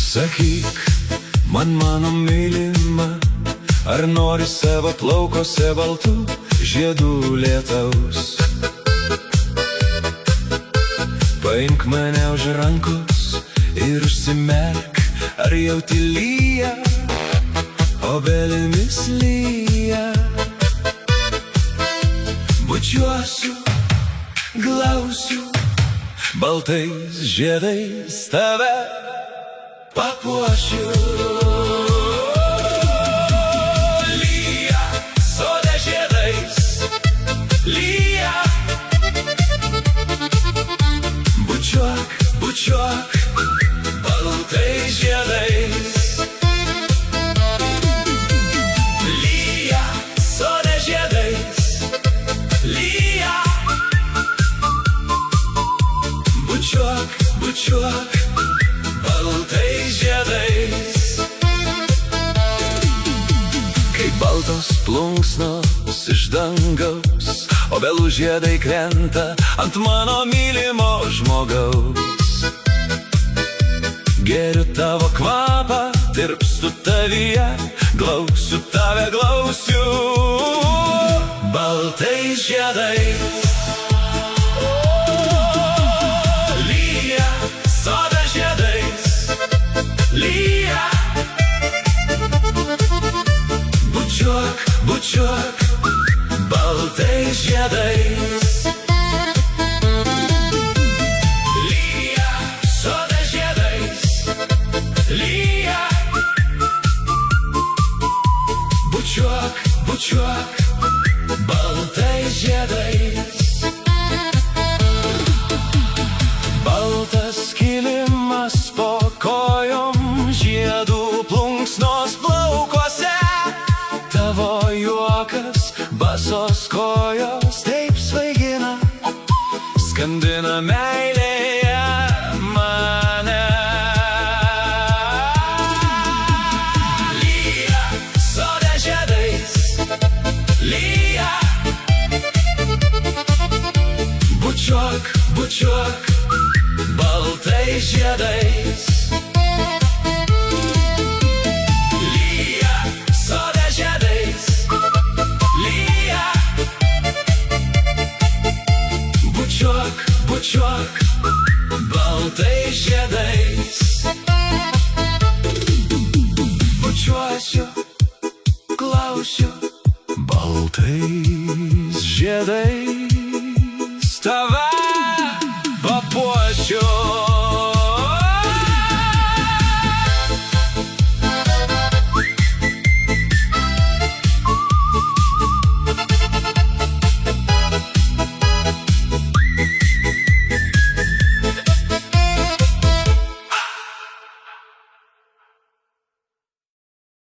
Sakyk, man mano mylima, ar nori savo plaukose baltų žiedų lietaus? Paimk mane už rankos ir užsimerk, ar jauti lyja, obelimis lyja. Bučiuosiu, glausiu, baltais žiedais tave papuošiu. Lyja, sode žiedais, lyja. Bučiuok, bučiuok, baltais žiedais. Lyja, sode žiedais, lyja. Bučiuok, bučiuok, baltais žiedais. Kai baltos plunksnos iš dangaus, obelų žiedai krenta ant mano mylimo žmogaus. Geriu tavo kvapą, tirpstu tavyje, glausiu tave, glausiu baltais žiedais. Lyja, sode žiedais, lyja. Bučiuok, bučiuok, baltais žiedais. Lyja, sode žiedais, lyja. Bučiuok, bučiuok, baltais žiedais. Baltas kilimas po kojom, žiedų plunksnos plaukuose. Tavo juokas, basos kojos taip svaigina, skandina meilėje mane. Lyja, sode žiedais, lyja. Bučiuok, bučiuok, baltais žiedais. Lyja, sode žiedais, lyja. Bučiuok, bučiuok, baltais žiedais. Bučiuosiu, klausiu, baltais žiedais tave